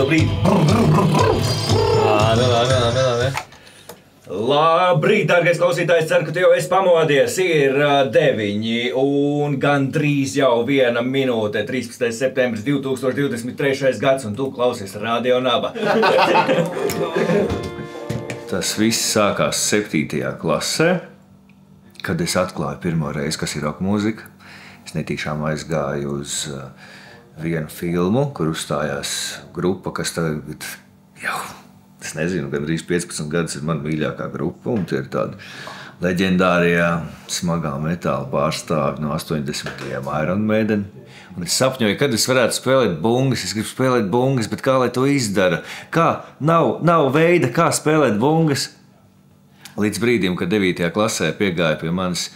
Brīd. Labrīt, dārgais klausītājs, ceru, ka tu jau esi pamodies. Ir 9 un gandrīz jau 1 minūte, 13. septembris 2023. gads, un tu klausies Radio Naba. Tas viss sākās 7. klasē, kad es atklāju pirmo reizi, kas ir roka mūzika. Es netīšām aizgāju uz vienu filmu, kur uzstājās grupa, kas tagad jau... Es nezinu, gandrīz 15 gadus ir mana mīļākā grupa, un tie ir tādi leģendārie smagā metāla pārstāvi no 80. Iron Maiden. Un es sapņoju, kad es varētu spēlēt bungas. Es gribu spēlēt bungas, bet kā lai to izdara? Kā? Nav veida, kā spēlēt bungas. Līdz brīdim, kad 9. klasē piegāja pie manis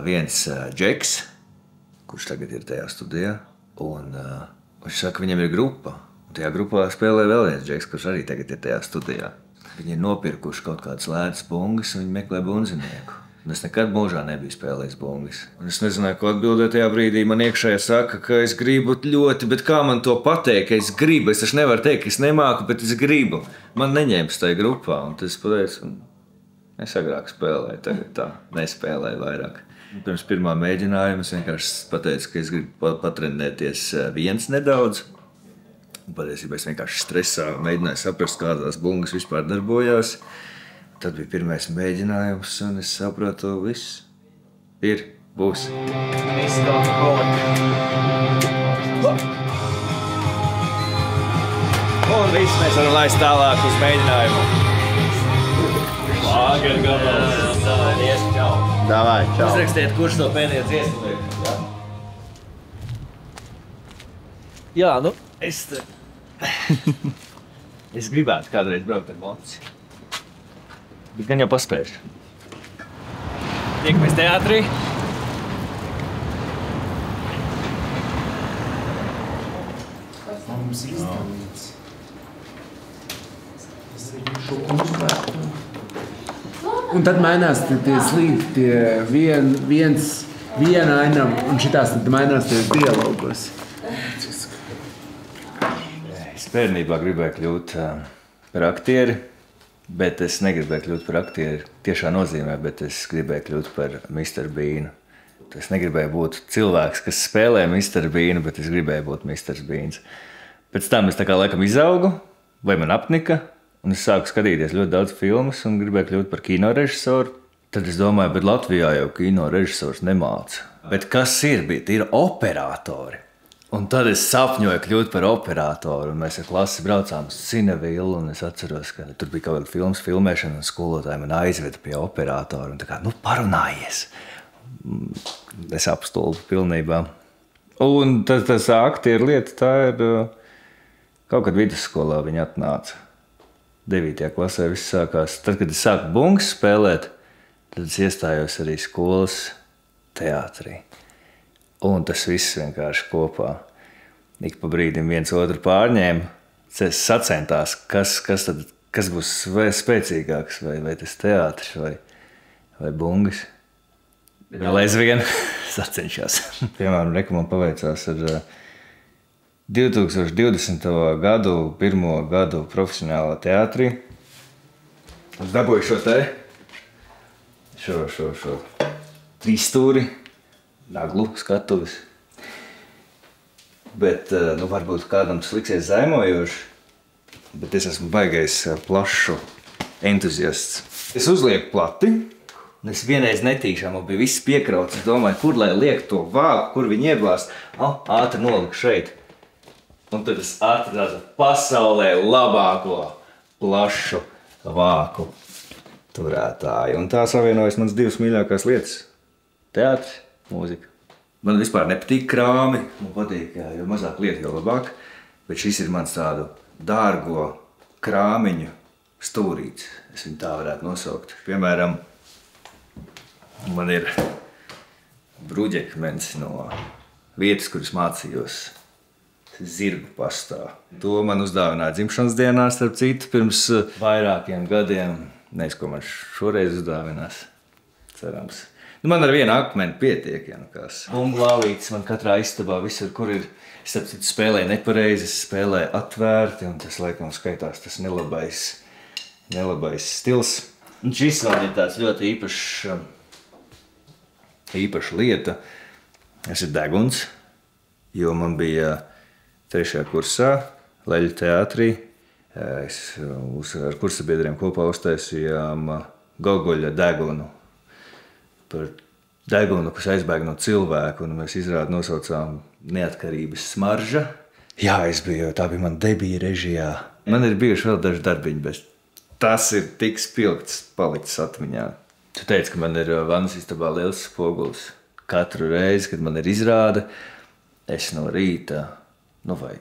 viens džeks, kurš tagad ir tajā studijā, un viņš saka, viņam ir grupa. Tajā grupā spēlē vēl viens džeks, kurš arī tagad ir tajā studijā. Viņi ir nopirkuši kaut kādas lētas bungas, un viņi meklē bunzinieku. Un es nekad mūžā nebiju spēlējis bungas. Un es nezināju, ko atbildēt tajā brīdī. Man iekšēji saka, ka es gribu ļoti, bet kā man to pateikt, ka es gribu? Es taču nevaru teikt, ka es nemāku, bet es gribu. Man neņēmis tajā grupā, un tas pateicu, es agrāk spēlēju, tagad tā, nespēlēju vairāk. Pirms pirmā mēģinājuma es vienkārši pateicu, ka es gribu patrenēties viens nedaudz. Patiesībā es vienkārši stresā mēģināju saprast, kādās bungas vispār darbojās. Tad bija pirmais mēģinājums, un es sapratu, viss ir, būs. Un viss mēs varam laist tālāk uz mēģinājumu. Lager gabals. Davai, čau. Uzrakstiet, kurš to pēdējo dziesmu liek. Jā, nu, es gribētu kādreiz braukt ar moci. Bet gan jau paspēšu. Tiekamies teātrī. Mums izdevīts. Un tad mainās tie slīdi, tie viena ainam, un šitās tad mainās tie dialogos. Es bērnībā gribēju kļūt par aktieri, bet es negribēju kļūt par aktieri tiešā nozīmē, bet es gribēju kļūt par Mr. Beanu. Es negribēju būt cilvēks, kas spēlē Mr. Beanu, bet es gribēju būt Mr. Beans. Pēc tam es tā kā laikam izaugu, vai man apnika, un es sāku skatīties ļoti daudz filmas un gribēju kļūt par kinorežisoru. Tad es domāju, bet Latvijā jau kinorežisors nemāca. Bet kas ir? Ir operatori. Un tad es sapņoju kļūt par operatoru, un mēs ar klasi braucām uz Cinevillu, un es atceros, ka tur bija kaut kāda filmas filmēšana, un skolotāji man aizveda pie operatora, un tā kā, nu, parunājies. Es apstulbu pilnībā. Un tas aktieru lieta, tā ir kaut kad vidusskolā viņa atnāca. 9. klasē viss sākās. Tad, kad es sāku bungas spēlēt, tad es iestājos arī skolas teātrī. Un tas viss vienkārši kopā. Ik pa brīdim viens otru pārņēma. Es sacentās, kas būs spēcīgāks, vai tas teātris, vai bungas. Vēl aizvien sacenšās. Piemēram, man paveicās ar 2020. gadu, pirmo gadu profesionālā teātrī. Es dabūju šo trīsstūri. Naglu skatuves. Bet, nu, varbūt kādam tas liksies zaimojoši, bet es esmu baigais plašu entuziasts. Es uzlieku plati, un es vienreiz netīšām, man bija viss piekrauts. Es domāju, kur lai liek to vāku, kur viņi ieblāst. Ātri noliku šeit. Un tad es atradu pasaulē labāko plašu vāku turētāju. Un tā savienojas manas divas mīļākās lietas. Teātris. Mūzika. Man vispār nepatīk krāmi. Man patīk, jo mazāk lietu, jo labāk. Bet šis ir mans tādu dārgo krāmiņu stūrīts. Es viņu tā varētu nosaukt. Piemēram, man ir bruģekmens no vietas, kuras mācījos zirgu pastā. To man uzdāvināja dzimšanas dienā, starp citu, pirms vairākiem gadiem. Nezinu, ko man šoreiz uzdāvinās. Cerams. Man ar vienu akmeni pietiek, ja nu kas. Bumblāvītes man katrā istabā visur, kur ir, es spēlēju nepareizi, es spēlēju atvērti, un tas laikam skaitās tas nelabais stils. Un šis vēl ir tāds ļoti īpaša lieta. Tas ir deguns, jo man bija 3. kursā Leļu teātrī. Es ar kursabiedriem kopā uztaisījām Gogoļa degunu. Par degunu, kas aizbēg no cilvēka, un mēs izrādi nosaucām Neatkarības smarža. Jā, tā bija mana debija režijā. Man ir bijuši vēl daži darbiņi, bet tas ir tik spilgts palicis atmiņā. Tu teici, ka man ir vannas istabā liels spogulis. Katru reizi, kad man ir izrāde, es no rīta, vai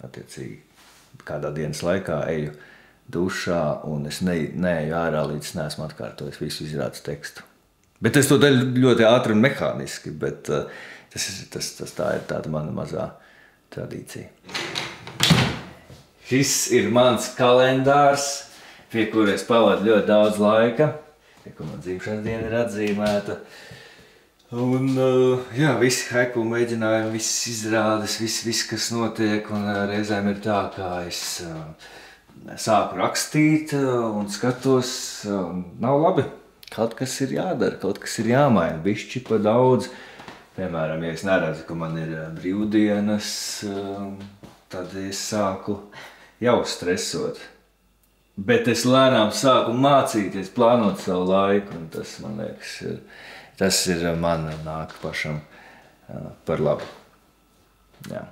attiecīgi kādā dienas laikā eju dušā, un es neeju ārā, līdz neesmu atkārtojis visu izrādes tekstu. Bet es to daļu ļoti ātri un mehāniski, bet tā ir tāda mana mazā tradīcija. Šis ir mans kalendārs, pie kura es pavadu ļoti daudz laika, pie kur man dzimšanas diena ir atzīmēta. Un jā, visi haiku mēģinājumi, visas izrādes, viss, kas notiek, un reizēm ir tā, kā es sāku rakstīt un skatos, nav labi. Kaut kas ir jādara, kaut kas ir jāmaina, bišķi pa daudz. Piemēram, ja es neredzu, ka man ir brīvdienas, tad es sāku jau stresot. Bet es lēnām sāku mācīties, plānot savu laiku, un tas, man liekas, tas ir man nāk pašam par labu. Jā.